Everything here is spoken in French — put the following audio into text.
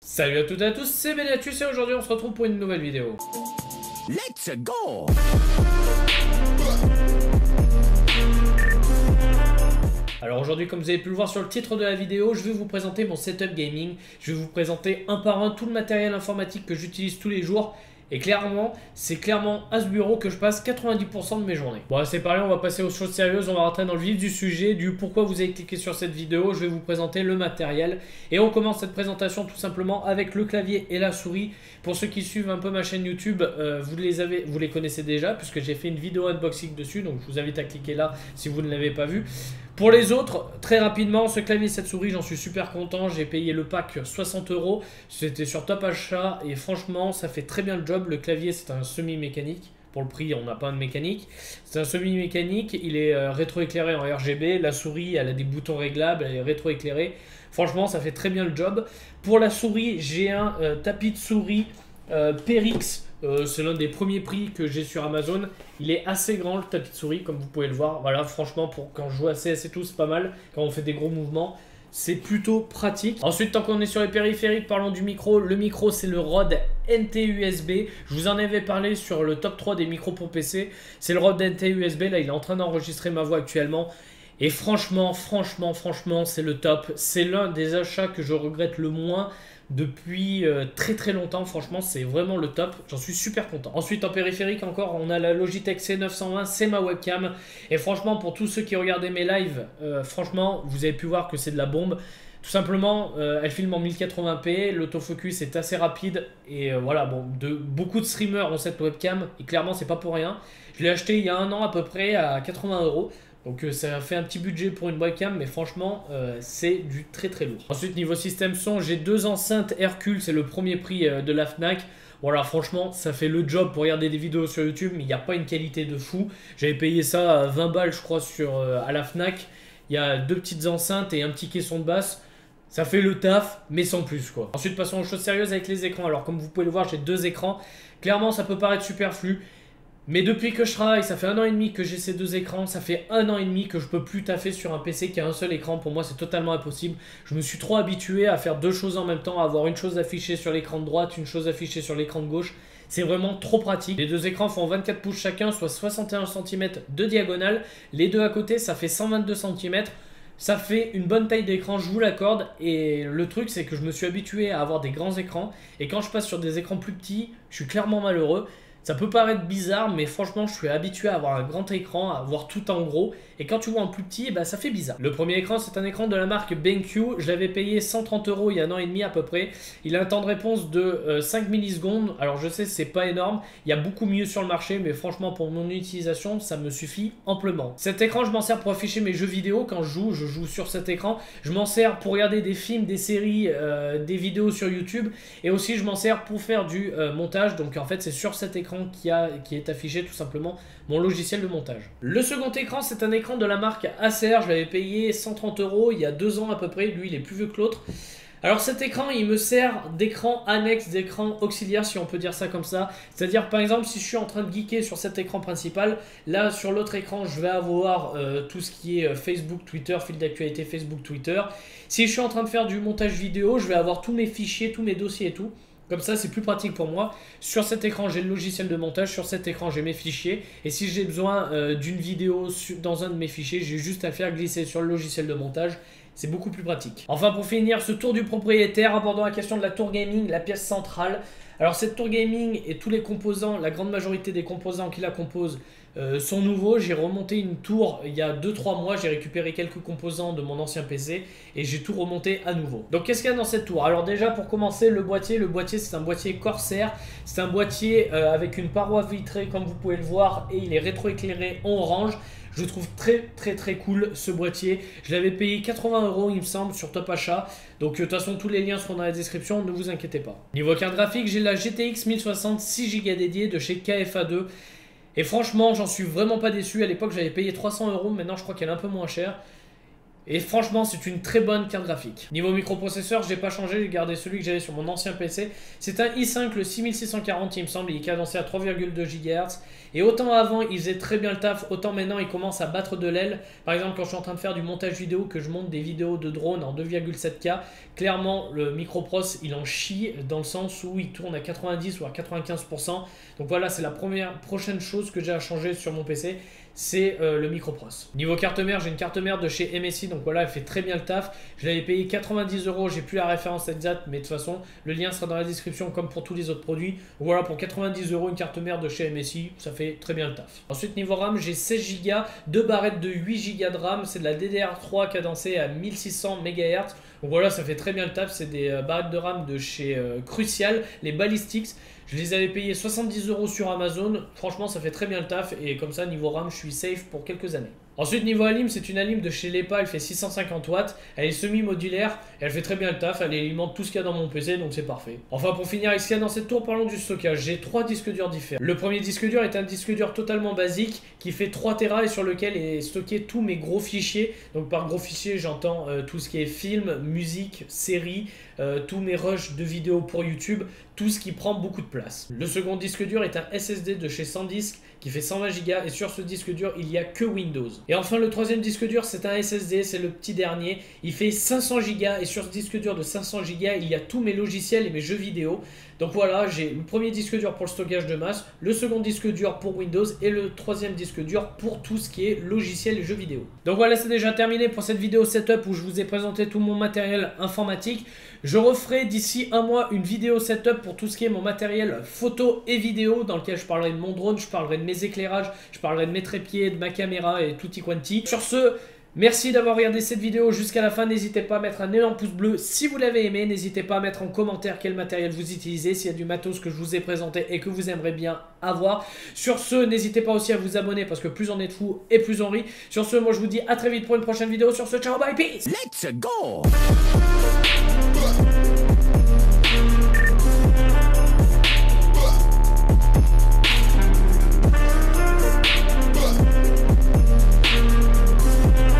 Salut à toutes et à tous, c'est Benatus et aujourd'hui on se retrouve pour une nouvelle vidéo. Let's go! Alors aujourd'hui, comme vous avez pu le voir sur le titre de la vidéo, je vais vous présenter mon setup gaming. Je vais vous présenter un par un tout le matériel informatique que j'utilise tous les jours. Et clairement, c'est clairement à ce bureau que je passe 90% de mes journées. Bon, c'est parlé, on va passer aux choses sérieuses. On va rentrer dans le vif du sujet, du pourquoi vous avez cliqué sur cette vidéo. Je vais vous présenter le matériel. Et on commence cette présentation tout simplement avec le clavier et la souris. Pour ceux qui suivent un peu ma chaîne YouTube, vous les connaissez déjà puisque j'ai fait une vidéo unboxing dessus. Donc je vous invite à cliquer là si vous ne l'avez pas vu. Pour les autres, très rapidement, ce clavier et cette souris, j'en suis super content. J'ai payé le pack 60 €. C'était sur Top Achat et franchement, ça fait très bien le job. Le clavier, c'est un semi-mécanique. Pour le prix, on n'a pas de mécanique. C'est un semi-mécanique. Il est rétroéclairé en RGB. La souris, elle a des boutons réglables. Elle est rétroéclairée. Franchement, ça fait très bien le job. Pour la souris, j'ai un tapis de souris PRX. C'est l'un des premiers prix que j'ai sur Amazon. Il est assez grand le tapis de souris comme vous pouvez le voir. Voilà, franchement pour quand je joue à CS et tout, c'est pas mal. Quand on fait des gros mouvements, c'est plutôt pratique. Ensuite, tant qu'on est sur les périphériques, parlons du micro. Le micro, c'est le Rode NT-USB. Je vous en avais parlé sur le top 3 des micros pour PC. C'est le Rode NT-USB. Là, il est en train d'enregistrer ma voix actuellement. Et franchement, c'est le top. C'est l'un des achats que je regrette le moins depuis très longtemps. Franchement, c'est vraiment le top. J'en suis super content. Ensuite, en périphérique encore, on a la Logitech C920. C'est ma webcam. Et franchement, pour tous ceux qui regardaient mes lives, franchement, vous avez pu voir que c'est de la bombe. Tout simplement, elle filme en 1080p, l'autofocus est assez rapide et voilà, bon, beaucoup de streamers ont cette webcam et clairement, c'est pas pour rien. Je l'ai acheté il y a un an à peu près à 80 €. Donc ça fait un petit budget pour une webcam, mais franchement, c'est du très lourd. Ensuite, niveau système son, j'ai deux enceintes Hercule, c'est le premier prix de la Fnac. Voilà, franchement, ça fait le job pour regarder des vidéos sur YouTube, mais il n'y a pas une qualité de fou. J'avais payé ça à 20 balles, je crois, à la Fnac. Il y a deux petites enceintes et un petit caisson de basse. Ça fait le taf, mais sans plus, quoi. Ensuite, passons aux choses sérieuses avec les écrans. Alors, comme vous pouvez le voir, j'ai deux écrans. Clairement, ça peut paraître superflu. Mais depuis que je travaille, ça fait 1 an et demi que j'ai ces deux écrans, ça fait 1 an et demi que je peux plus taffer sur un PC qui a un seul écran. Pour moi, c'est totalement impossible. Je me suis trop habitué à faire deux choses en même temps, à avoir une chose affichée sur l'écran de droite, une chose affichée sur l'écran de gauche. C'est vraiment trop pratique. Les deux écrans font 24 pouces chacun, soit 61 cm de diagonale. Les deux à côté, ça fait 122 cm. Ça fait une bonne taille d'écran, je vous l'accorde. Et le truc, c'est que je me suis habitué à avoir des grands écrans. Et quand je passe sur des écrans plus petits, je suis clairement malheureux. Ça peut paraître bizarre, mais franchement, je suis habitué à avoir un grand écran, à voir tout en gros. Et quand tu vois un plus petit, bah, ça fait bizarre. Le premier écran, c'est un écran de la marque BenQ. Je l'avais payé 130 € il y a 1 an et demi à peu près. Il a un temps de réponse de 5 millisecondes. Alors je sais, c'est pas énorme. Il y a beaucoup mieux sur le marché, mais franchement, pour mon utilisation, ça me suffit amplement. Cet écran, je m'en sers pour afficher mes jeux vidéo. Quand je joue sur cet écran. Je m'en sers pour regarder des films, des séries, des vidéos sur YouTube. Et aussi, je m'en sers pour faire du montage. Donc en fait, c'est sur cet écran qui est affiché tout simplement mon logiciel de montage. Le second écran, c'est un écran de la marque Acer. Je l'avais payé 130 € il y a 2 ans à peu près. Lui, il est plus vieux que l'autre. Alors cet écran, il me sert d'écran annexe, d'écran auxiliaire si on peut dire ça comme ça. C'est-à-dire par exemple si je suis en train de geeker sur cet écran principal, là sur l'autre écran je vais avoir tout ce qui est Facebook, Twitter, fil d'actualité Facebook, Twitter. Si je suis en train de faire du montage vidéo, je vais avoir tous mes fichiers, tous mes dossiers et tout. Comme ça, c'est plus pratique pour moi. Sur cet écran, j'ai le logiciel de montage. Sur cet écran, j'ai mes fichiers. Et si j'ai besoin d'une vidéo dans un de mes fichiers, j'ai juste à faire glisser sur le logiciel de montage. C'est beaucoup plus pratique. Enfin, pour finir, ce tour du propriétaire, abordons la question de la tour gaming, la pièce centrale. Alors, cette tour gaming et tous les composants, la grande majorité des composants qui la composent sont nouveaux. J'ai remonté une tour il y a 2-3 mois. J'ai récupéré quelques composants de mon ancien PC et j'ai tout remonté à nouveau. Donc, qu'est-ce qu'il y a dans cette tour? Alors déjà, pour commencer, le boîtier, c'est un boîtier Corsair. C'est un boîtier avec une paroi vitrée, comme vous pouvez le voir, et il est rétroéclairé en orange. Je trouve très cool ce boîtier. Je l'avais payé 80 € il me semble sur Top Achat. Donc de toute façon tous les liens seront dans la description, ne vous inquiétez pas. Niveau carte graphique, j'ai la GTX 1060 6 Go dédiée de chez KFA2. Et franchement, j'en suis vraiment pas déçu. À l'époque, j'avais payé 300 €. Maintenant, je crois qu'elle est un peu moins chère. Et franchement, c'est une très bonne carte graphique. Niveau microprocesseur, j'ai pas changé, j'ai gardé celui que j'avais sur mon ancien PC. C'est un i5, le 6640, il me semble, il est cadencé à 3,2 GHz. Et autant avant, il faisait très bien le taf, autant maintenant, il commence à battre de l'aile. Par exemple, quand je suis en train de faire du montage vidéo, que je monte des vidéos de drone en 2,7K, clairement, le microprocesseur, il en chie dans le sens où il tourne à 90 ou à 95%. Donc voilà, c'est la prochaine chose que j'ai à changer sur mon PC. C'est le microprocesseur. Niveau carte mère, j'ai une carte mère de chez MSI, donc voilà, elle fait très bien le taf. Je l'avais payé 90 €, j'ai plus la référence exacte, mais de toute façon, le lien sera dans la description comme pour tous les autres produits. Voilà, pour 90 €, une carte mère de chez MSI, ça fait très bien le taf. Ensuite, niveau RAM, j'ai 16 Go, 2 barrettes de 8 Go de RAM, c'est de la DDR3 cadencée à 1600 MHz. Donc voilà, ça fait très bien le taf, c'est des barrettes de RAM de chez Crucial, les Ballistics. Je les avais payés 70 € sur Amazon. Franchement, ça fait très bien le taf. Et comme ça, niveau RAM, je suis safe pour quelques années. Ensuite, niveau Alim, c'est une Alim de chez Lepa. Elle fait 650 watts. Elle est semi-modulaire. Et elle fait très bien le taf. Elle alimente tout ce qu'il y a dans mon PC. Donc, c'est parfait. Enfin, pour finir avec ce qu'il y a dans cette tour, parlons du stockage. J'ai 3 disques durs différents. Le premier disque dur est un disque dur totalement basique qui fait 3 Tera et sur lequel est stocké tous mes gros fichiers. Donc, par gros fichiers, j'entends tout ce qui est film, musique, série, tous mes rushs de vidéos pour YouTube. Tout ce qui prend beaucoup de place. Le second disque dur est un SSD de chez SanDisk qui fait 120 Go et sur ce disque dur il n'y a que Windows. Et enfin le troisième disque dur c'est un SSD, c'est le petit dernier, il fait 500 Go et sur ce disque dur de 500 Go il y a tous mes logiciels et mes jeux vidéo. Donc voilà, j'ai le premier disque dur pour le stockage de masse, le second disque dur pour Windows et le troisième disque dur pour tout ce qui est logiciel et jeux vidéo. Donc voilà, c'est déjà terminé pour cette vidéo setup où je vous ai présenté tout mon matériel informatique. Je referai d'ici un mois une vidéo setup pour tout ce qui est mon matériel photo et vidéo dans lequel je parlerai de mon drone, je parlerai de mes éclairages, je parlerai de mes trépieds, de ma caméra et tutti quanti. Sur ce, merci d'avoir regardé cette vidéo jusqu'à la fin. N'hésitez pas à mettre un énorme pouce bleu si vous l'avez aimé. N'hésitez pas à mettre en commentaire quel matériel vous utilisez, s'il y a du matos que je vous ai présenté et que vous aimeriez bien avoir. Sur ce, n'hésitez pas aussi à vous abonner parce que plus on est de fous et plus on rit. Sur ce, moi je vous dis à très vite pour une prochaine vidéo. Sur ce, ciao, bye, peace. Let's go!